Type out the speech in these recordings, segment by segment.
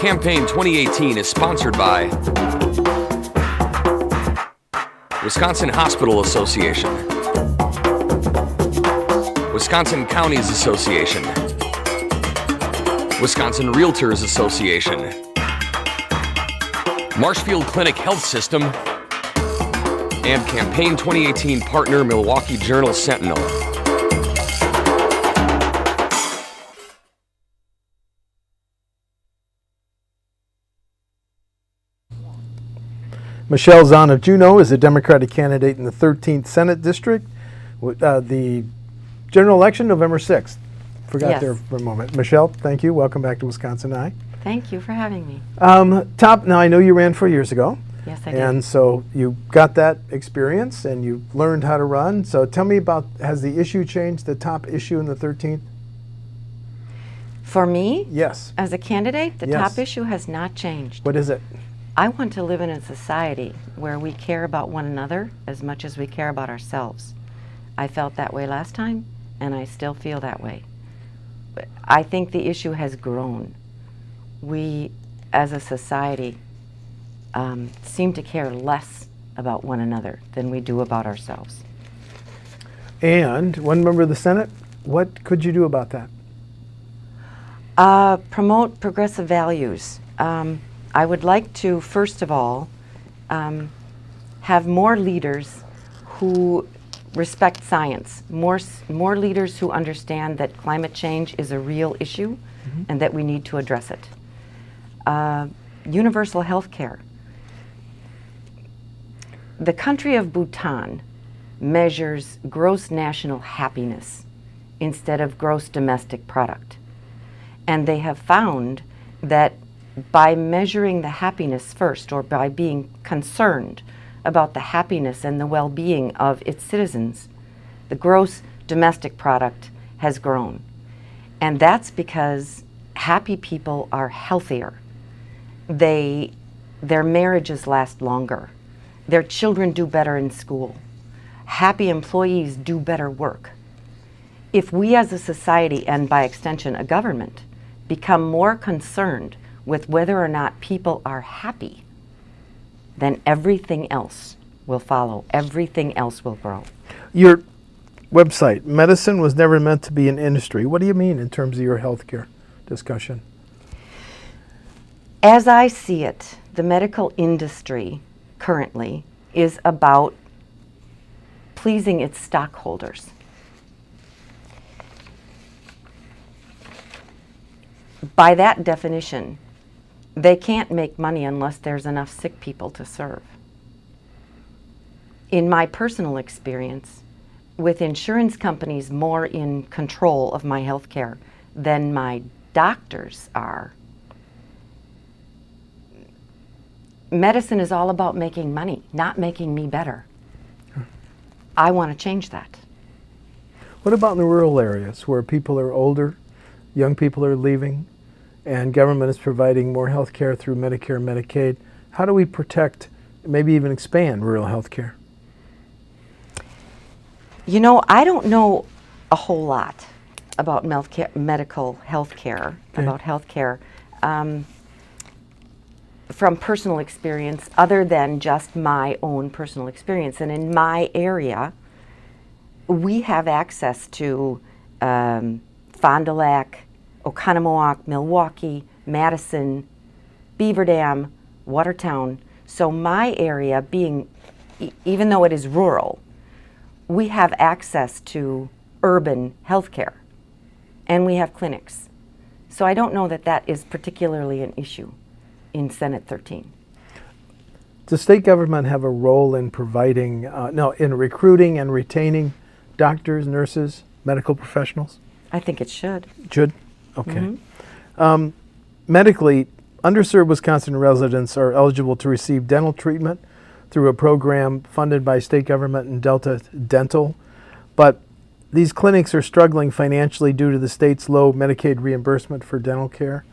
Campaign 2018 is sponsored by Wisconsin Hospital Association, Wisconsin Counties Association, Wisconsin Realtors Association, Marshfield Clinic Health System, and Campaign 2018 partner Milwaukee Journal Sentinel. Michelle Zahn of Juneau is a Democratic candidate in the 13th Senate District. The general election, November 6th. Forgot there for a moment. Michelle, thank you. Welcome back to WisconsinEye. Thank you for having me. Now I know you ran 4 years ago. Yes, I did. And so you got that experience and you learned how to run. So tell me about, has the issue changed, the top issue in the 13th? For me? Yes. As a candidate, the top issue has not changed. What is it? I want to live in a society where we care about one another as much as we care about ourselves. I felt that way last time, and I still feel that way. But I think the issue has grown. We, as a society, seem to care less about one another than we do about ourselves. And one member of the Senate, what could you do about that? Promote progressive values. I would like to, first of all, have more leaders who respect science, more leaders who understand that climate change is a real issue and that we need to address it. Universal health care. The country of Bhutan measures gross national happiness instead of gross domestic product. And they have found that by measuring the happiness first, or by being concerned about the happiness and the well-being of its citizens, the gross domestic product has grown. And that's because happy people are healthier. Their marriages last longer. Their children do better in school. Happy employees do better work. If we as a society, and by extension a government, become more concerned with whether or not people are happy, then everything else will follow. Everything else will grow. Your website, medicine was never meant to be an industry. What do you mean in terms of your healthcare discussion? As I see it, the medical industry currently is about pleasing its stockholders. By that definition, they can't make money unless there's enough sick people to serve. In my personal experience, with insurance companies more in control of my health care than my doctors are, medicine is all about making money, not making me better. I want to change that. What about in the rural areas where people are older, young people are leaving, and government is providing more health care through Medicare and Medicaid? How do we protect, maybe even expand rural health care? You know, I don't know a whole lot about medical health care, about health care, from personal experience, other than just my own personal experience. And in my area, we have access to Fond du Lac, Oconomowoc, Milwaukee, Madison, Beaver Dam, Watertown. So my area, being, even though it is rural, we have access to urban health care, and we have clinics. So I don't know that that is particularly an issue in Senate 13. Does state government have a role in providing, in recruiting and retaining doctors, nurses, medical professionals? I think it should. Should? Okay. Medically, underserved Wisconsin residents are eligible to receive dental treatment through a program funded by state government and Delta Dental, but these clinics are struggling financially due to the state's low Medicaid reimbursement for dental care.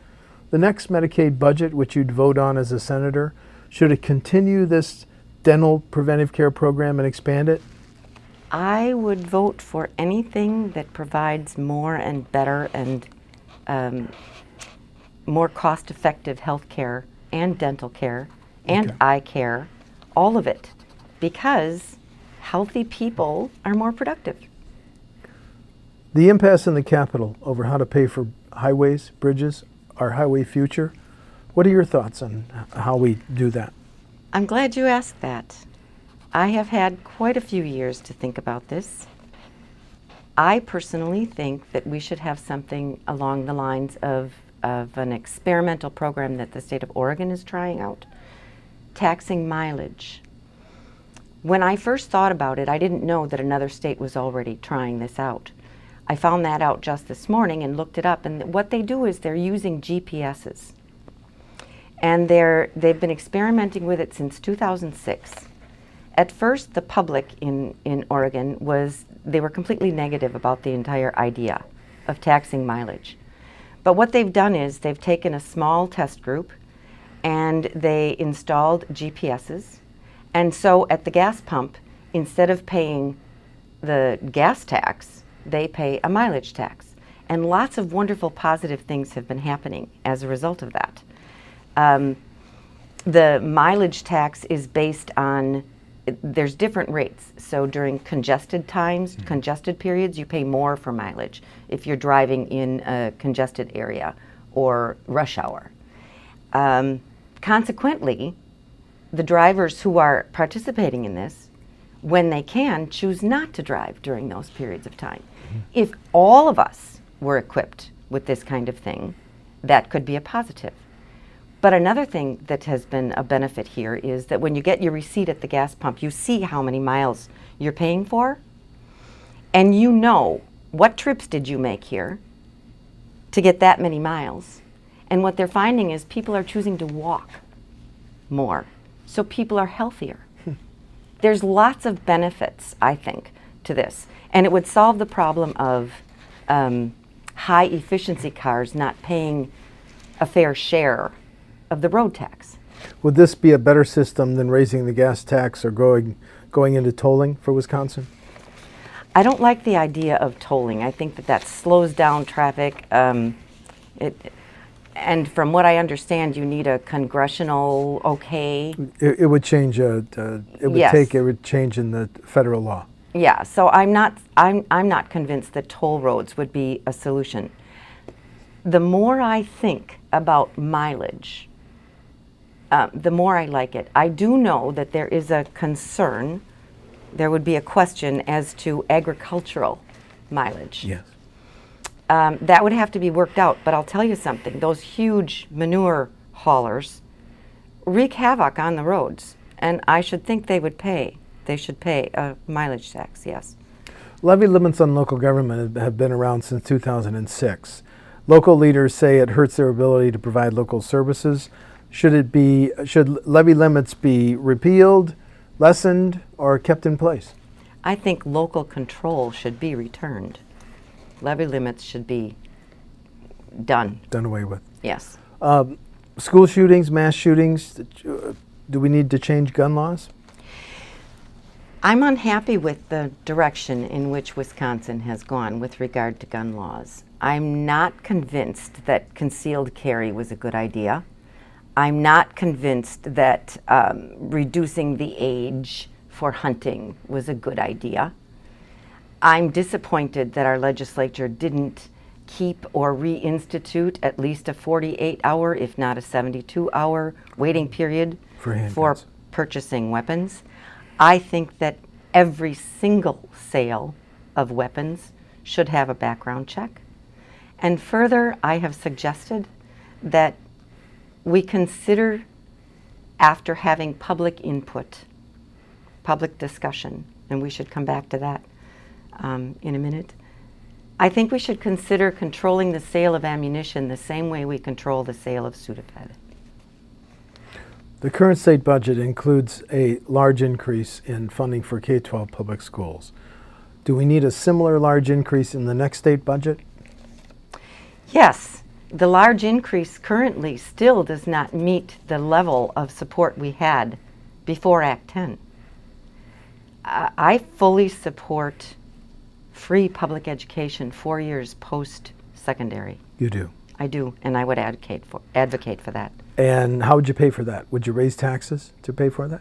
The next Medicaid budget, which you'd vote on as a senator, should it continue this dental preventive care program and expand it? I would vote for anything that provides more and better and more cost-effective health care and dental care and Okay. eye care, all of it, because healthy people are more productive. The impasse in the Capitol over how to pay for highways, bridges, our highway future. What are your thoughts on how we do that? I'm glad you asked that. I have had quite a few years to think about this. I personally think that we should have something along the lines of an experimental program that the state of Oregon is trying out, taxing mileage. When I first thought about it, I didn't know that another state was already trying this out. I found that out just this morning and looked it up, and what they do is they're using GPSs. And they've been experimenting with it since 2006. At first, the public in Oregon they were completely negative about the entire idea of taxing mileage. But what they've done is they've taken a small test group and they installed GPSs. And so at the gas pump, instead of paying the gas tax, they pay a mileage tax. And lots of wonderful positive things have been happening as a result of that. The mileage tax is based on, there's different rates. So during congested times, congested periods, you pay more for mileage if you're driving in a congested area or rush hour. Consequently, the drivers who are participating in this, when they can, choose not to drive during those periods of time. If all of us were equipped with this kind of thing, that could be a positive. But another thing that has been a benefit here is that when you get your receipt at the gas pump, you see how many miles you're paying for, and you know what trips did you make here to get that many miles. And what they're finding is people are choosing to walk more, so people are healthier. There's lots of benefits, I think, to this, and it would solve the problem of high efficiency cars not paying a fair share of the road tax. Would this be a better system than raising the gas tax or going into tolling for Wisconsin? I don't like the idea of tolling. I think that slows down traffic. And from what I understand, you need a congressional okay. It would change. It would change in the federal law. Yeah. So I'm not convinced that toll roads would be a solution. The more I think about mileage, the more I like it. I do know that there is a concern. There would be a question as to agricultural mileage. Yes. That would have to be worked out, but I'll tell you something. Those huge manure haulers wreak havoc on the roads, and I should think they should pay a mileage tax, yes. Levy limits on local government have been around since 2006. Local leaders say it hurts their ability to provide local services. Should levy limits be repealed, lessened, or kept in place? I think local control should be returned. Levy limits should be done away with. Yes. School shootings, mass shootings, do we need to change gun laws? I'm unhappy with the direction in which Wisconsin has gone with regard to gun laws. I'm not convinced that concealed carry was a good idea. I'm not convinced that reducing the age for hunting was a good idea. I'm disappointed that our legislature didn't keep or reinstitute at least a 48-hour, if not a 72-hour waiting period for purchasing weapons. I think that every single sale of weapons should have a background check. And further, I have suggested that we consider, after having public input, public discussion, and we should come back to that in a minute. I think we should consider controlling the sale of ammunition the same way we control the sale of Sudafed. The current state budget includes a large increase in funding for K-12 public schools. Do we need a similar large increase in the next state budget? Yes. The large increase currently still does not meet the level of support we had before Act 10. I fully support free public education 4 years post-secondary. You do? I do, and I would advocate for that. And how would you pay for that? Would you raise taxes to pay for that?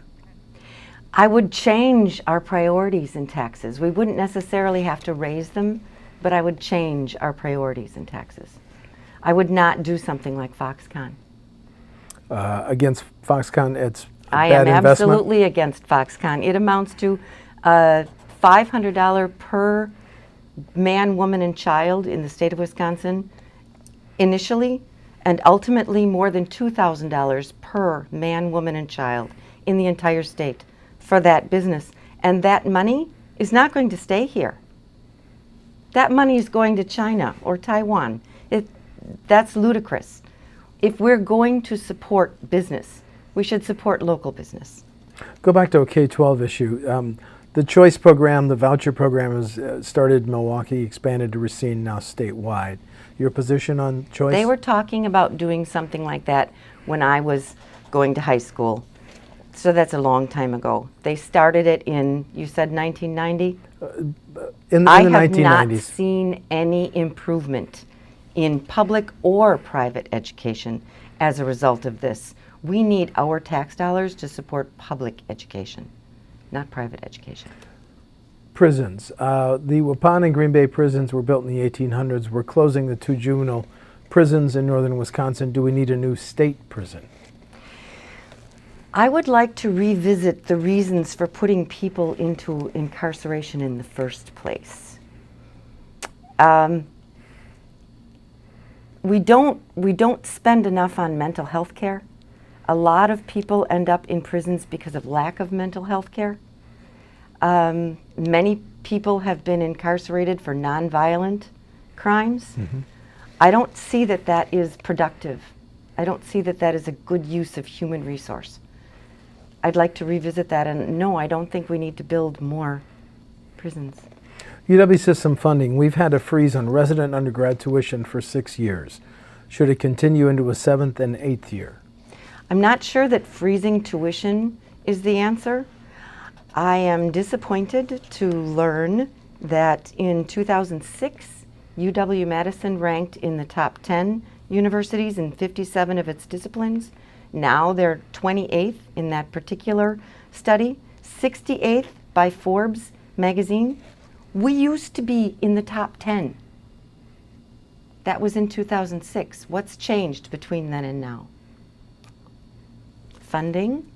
I would change our priorities in taxes. We wouldn't necessarily have to raise them, but I would change our priorities in taxes. I would not do something like Foxconn. Against Foxconn, it's a I bad am investment? absolutely against Foxconn. It amounts to $500 per man, woman, and child in the state of Wisconsin initially, and ultimately more than $2,000 per man, woman, and child in the entire state for that business. And that money is not going to stay here. That money is going to China or Taiwan. That's ludicrous. If we're going to support business, we should support local business. Go back to a K-12 issue. The choice program, the voucher program, has started in Milwaukee, expanded to Racine, now statewide. Your position on choice? They were talking about doing something like that when I was going to high school. So that's a long time ago. They started it in, you said 1990? In the I 1990s. have not seen any improvement in public or private education as a result of this. We need our tax dollars to support public education, not private education. Prisons. The Waupun and Green Bay prisons were built in the 1800s. We're closing the 2 juvenile prisons in northern Wisconsin. Do we need a new state prison? I would like to revisit the reasons for putting people into incarceration in the first place. We don't spend enough on mental health care. A lot of people end up in prisons because of lack of mental health care. Many people have been incarcerated for nonviolent crimes. Mm-hmm. I don't see that that is productive. I don't see that that is a good use of human resource. I'd like to revisit that, and no, I don't think we need to build more prisons. UW system funding. We've had a freeze on resident undergrad tuition for 6 years. Should it continue into a 7th and 8th year? I'm not sure that freezing tuition is the answer. I am disappointed to learn that in 2006, UW-Madison ranked in the top 10 universities in 57 of its disciplines. Now they're 28th in that particular study, 68th by Forbes magazine. We used to be in the top 10. That was in 2006. What's changed between then and now? Funding,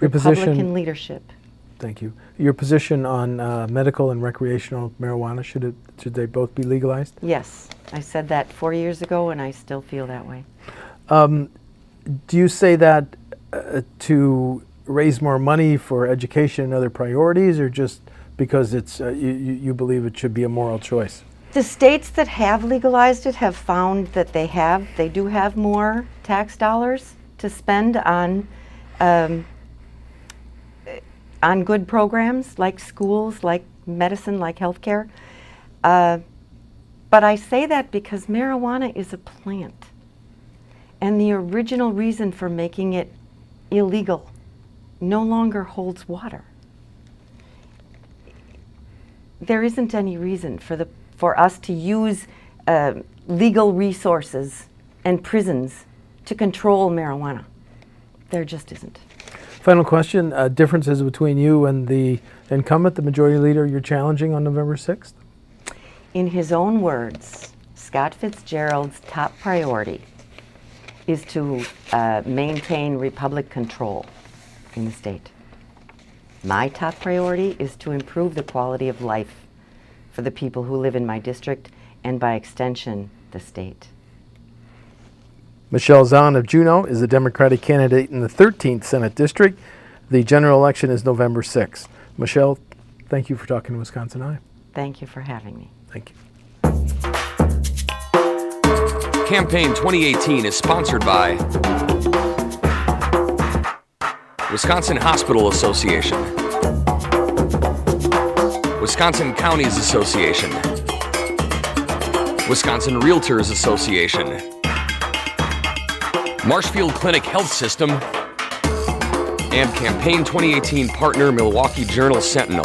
Your Republican position, leadership. thank you. Your position on medical and recreational marijuana, should they both be legalized? Yes, I said that 4 years ago, and I still feel that way. Do you say that to raise more money for education and other priorities, or just because it's you believe it should be a moral choice? The states that have legalized it have found that they do have more tax dollars to spend on good programs like schools, like medicine, like healthcare. But I say that because marijuana is a plant. And the original reason for making it illegal no longer holds water. There isn't any reason for us to use legal resources and prisons to control marijuana. There just isn't. Final question, differences between you and the incumbent, the majority leader you're challenging on November 6th? In his own words, Scott Fitzgerald's top priority is to maintain Republican control in the state. My top priority is to improve the quality of life for the people who live in my district and, by extension, the state. Michelle Zahn of Juneau is a Democratic candidate in the 13th Senate District. The general election is November 6th. Michelle, thank you for talking to WisconsinEye. Thank you for having me. Thank you. Campaign 2018 is sponsored by Wisconsin Hospital Association, Wisconsin Counties Association, Wisconsin Realtors Association, Marshfield Clinic Health System, and Campaign 2018 partner Milwaukee Journal Sentinel.